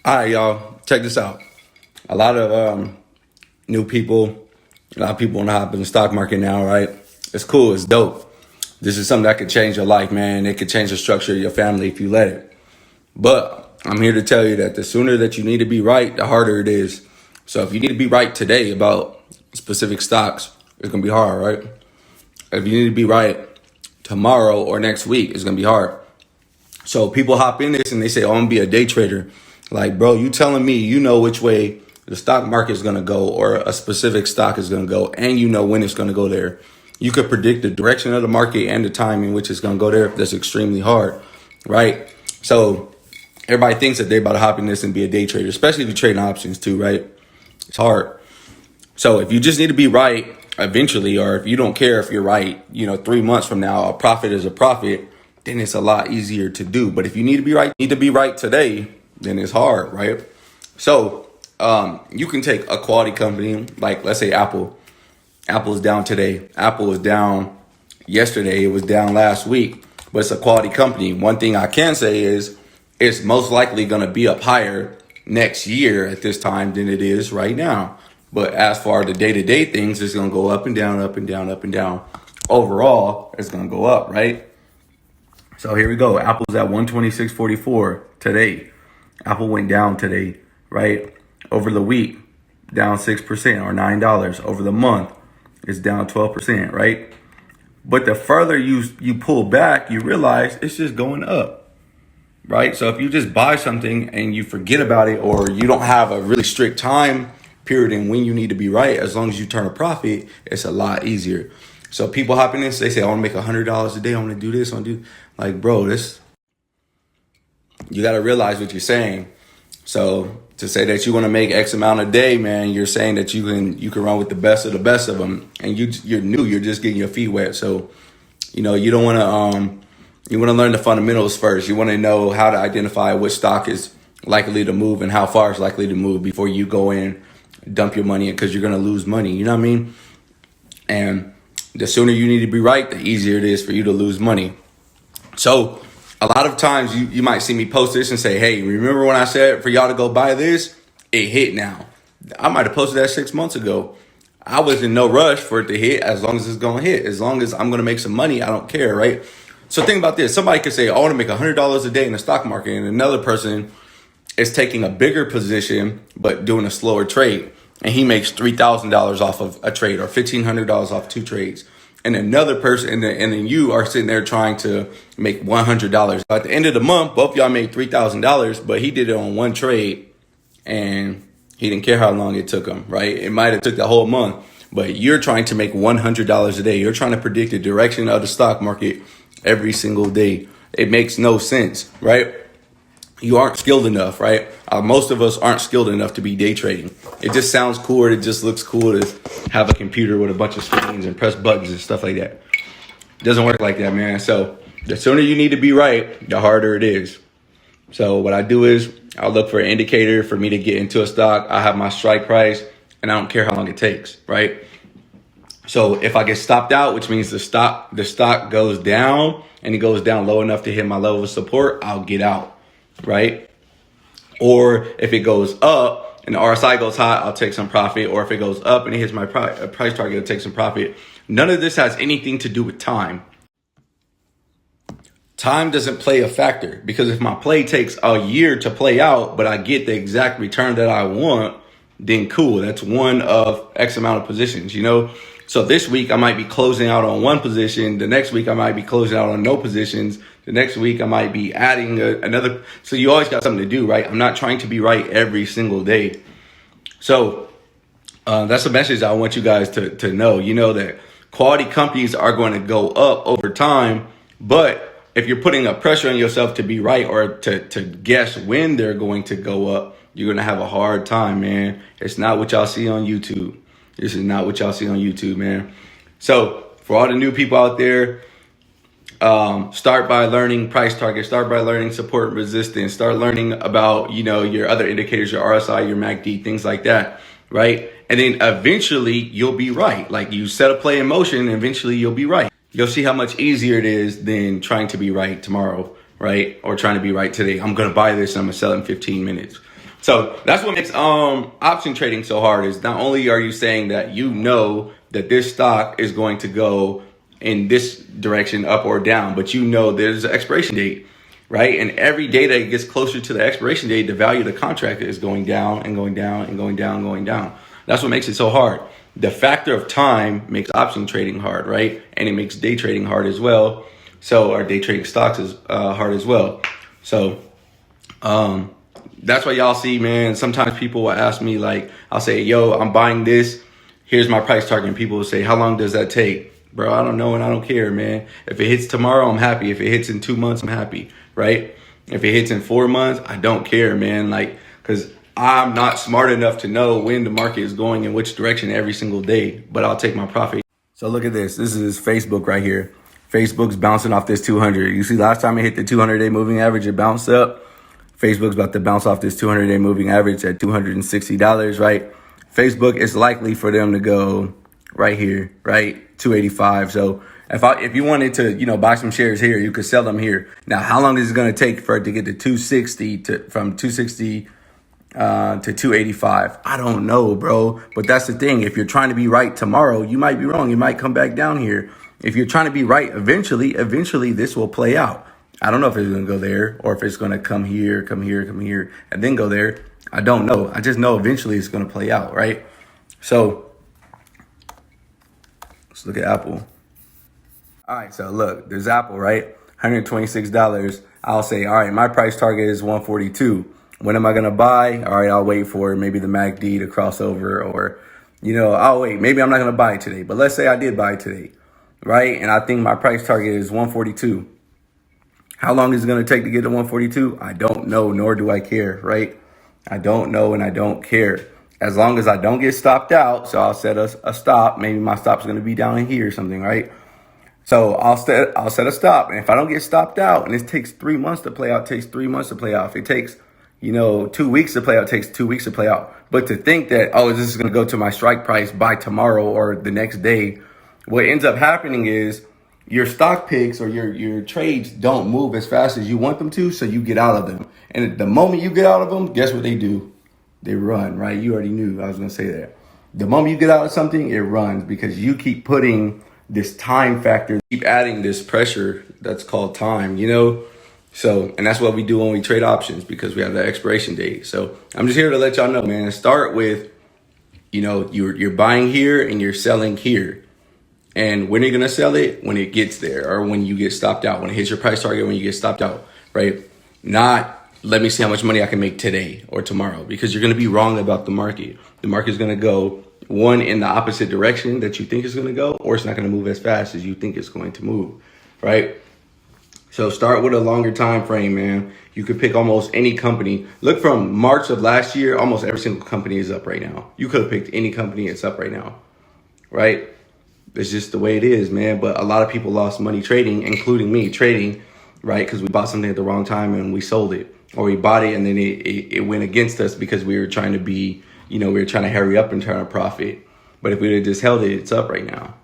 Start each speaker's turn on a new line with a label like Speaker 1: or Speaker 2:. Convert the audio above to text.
Speaker 1: All right, y'all, check this out. A lot of new people, a lot of people want to hop in the stock market now, right? It's cool, it's dope. This is something that could change your life, man. It could change the structure of your family if you let it. But I'm here to tell you that the sooner that you need to be right, the harder it is. So if you need to be right today about specific stocks, it's gonna be hard, right? If you need to be right tomorrow or next week, it's gonna be hard. So people hop in this and they say, "Oh, I'm gonna be a day trader." Like, bro, you telling me you know which way the stock market is gonna go or a specific stock is gonna go, and you know when it's gonna go there. You could predict the direction of the market and the time in which it's gonna go there. That's extremely hard, right? So everybody thinks that they're about to hop in this and be a day trader, especially if you trade options too, right? It's hard. So if you just need to be right eventually, or if you don't care if you're right, 3 months from now, a profit is a profit, then it's a lot easier to do. But if you need to be right today, then it's hard, right? So you can take a quality company, like let's say Apple. Apple is down today. Apple was down yesterday. It was down last week, but it's a quality company. One thing I can say is it's most likely going to be up higher next year at this time than it is right now. But as far as the day-to-day things, it's going to go up and down, up and down, up and down. Overall, it's going to go up, right? So here we go. Apple's at 126.44 today. Apple went down today, right? Over the week, down 6% or $9. Over the month, it's down 12%, right? But the further you pull back, you realize it's just going up, right? So if you just buy something and you forget about it, or you don't have a really strict time period in when you need to be right, as long as you turn a profit, it's a lot easier. So people hop in this, they say, "I want to make $100 a day. I want to do this. I want to do," like, bro, you got to realize what you're saying. So to say that you want to make X amount a day, man, you're saying that you can run with the best of them, and you're new, you're just getting your feet wet. So you don't want to you want to learn the fundamentals first. You want to know how to identify which stock is likely to move and how far it's likely to move before you go in, dump your money in, because you're gonna lose money. You know what I mean? And the sooner you need to be right, the easier it is for you to lose money. So a lot of times you might see me post this and say, "Hey, remember when I said for y'all to go buy this? It hit now." I might have posted that 6 months ago. I was in no rush for it to hit. As long as it's going to hit, as long as I'm going to make some money, I don't care, right? So think about this. Somebody could say, "I want to make $100 a day in the stock market," and another person is taking a bigger position but doing a slower trade, and he makes $3,000 off of a trade or $1,500 off 2 trades. And another person, and then you are sitting there trying to make $100. At the end of the month, both y'all made $3,000, but he did it on one trade, and he didn't care how long it took him, right? It might have took the whole month, but you're trying to make $100 a day. You're trying to predict the direction of the stock market every single day. It makes no sense, right? You aren't skilled enough, right? Most of us aren't skilled enough to be day trading. It just sounds cool. It just looks cool to have a computer with a bunch of screens and press buttons and stuff like that. It doesn't work like that, man. So the sooner you need to be right, the harder it is. So what I do is I'll look for an indicator for me to get into a stock. I have my strike price, and I don't care how long it takes, right? So if I get stopped out, which means the stock goes down and it goes down low enough to hit my level of support, I'll get out, right? Or if it goes up and the RSI goes high, I'll take some profit. Or if it goes up and it hits my price target, I'll take some profit. None of this has anything to do with time. Time doesn't play a factor, because if my play takes a year to play out, but I get the exact return that I want, then cool. That's one of X amount of positions, So this week I might be closing out on one position. The next week I might be closing out on no positions. The next week I might be adding another. So you always got something to do, right? I'm not trying to be right every single day. So that's a message I want you guys to know. You know that quality companies are going to go up over time, but if you're putting a pressure on yourself to be right or to guess when they're going to go up, you're going to have a hard time, man. It's not what y'all see on YouTube. This is not what y'all see on YouTube, man. So for all the new people out there, start by learning price targets, start by learning support and resistance, start learning about, your other indicators, your RSI, your MACD, things like that, right? And then eventually you'll be right. Like, you set a play in motion, and eventually you'll be right. You'll see how much easier it is than trying to be right tomorrow, right? Or trying to be right today. I'm going to buy this and I'm going to sell it in 15 minutes. So that's what makes option trading so hard. Is not only are you saying that you know that this stock is going to go in this direction, up or down, but you know there's an expiration date, right? And every day that it gets closer to the expiration date, the value of the contract is going down and going down and going down and going down. That's what makes it so hard. The factor of time makes option trading hard, right? And it makes day trading hard as well. So our day trading stocks is hard as well. So that's why y'all see, man, sometimes people will ask me, like, I'll say, yo, I'm buying this. Here's my price target. And people will say, how long does that take? Bro, I don't know, and I don't care, man. If it hits tomorrow, I'm happy. If it hits in 2 months, I'm happy, right? If it hits in 4 months, I don't care, man. Like, because I'm not smart enough to know when the market is going in which direction every single day, but I'll take my profit. So look at this. This is Facebook right here. Facebook's bouncing off this 200. You see, last time it hit the 200-day moving average, it bounced up. Facebook's about to bounce off this 200-day moving average at $260, right? Facebook is likely for them to go right here, right? 285. So if you wanted to, buy some shares here, you could sell them here. Now, how long is it going to take for it to get to 260 from 260 to 285? I don't know, bro. But that's the thing. If you're trying to be right tomorrow, you might be wrong. You might come back down here. If you're trying to be right, eventually this will play out. I don't know if it's going to go there or if it's going to come here, and then go there. I don't know. I just know eventually it's going to play out, right? So let's look at Apple. All right, so look, there's Apple, right? $126. I'll say, all right, my price target is 142. When am I going to buy? All right, I'll wait for maybe the MACD to cross over, or, I'll wait. Maybe I'm not going to buy it today, but let's say I did buy it today, right? And I think my price target is 142. How long is it going to take to get to 142? I don't know, nor do I care, right? I don't know and I don't care. As long as I don't get stopped out, so I'll set a stop. Maybe my stop's going to be down in here or something, right? So I'll set a stop. And if I don't get stopped out, and it takes 3 months to play out, it takes 3 months to play out. If it takes, 2 weeks to play out, it takes 2 weeks to play out. But to think that, this is going to go to my strike price by tomorrow or the next day, what ends up happening is your stock picks or your trades don't move as fast as you want them to, so you get out of them. And the moment you get out of them, guess what they do? They run, right? You already knew I was going to say that. The moment you get out of something, it runs because you keep putting this time factor, keep adding this pressure that's called time, So, and that's what we do when we trade options because we have the expiration date. So I'm just here to let y'all know, man, start with, you're buying here and you're selling here. And when are you going to sell it? When it gets there or when you get stopped out, when it hits your price target, when you get stopped out, right? Not let me see how much money I can make today or tomorrow, because you're going to be wrong about the market. The market is going to go one in the opposite direction that you think it's going to go, or it's not going to move as fast as you think it's going to move, right? So start with a longer time frame, man. You could pick almost any company. Look, from March of last year, almost every single company is up right now. You could have picked any company, it's up right now, right? It's just the way it is, man. But a lot of people lost money trading, including me trading, right? Because we bought something at the wrong time and we sold it, or we bought it and then it went against us because we were trying to be, we were trying to hurry up and turn a profit. But if we would have just held it, it's up right now.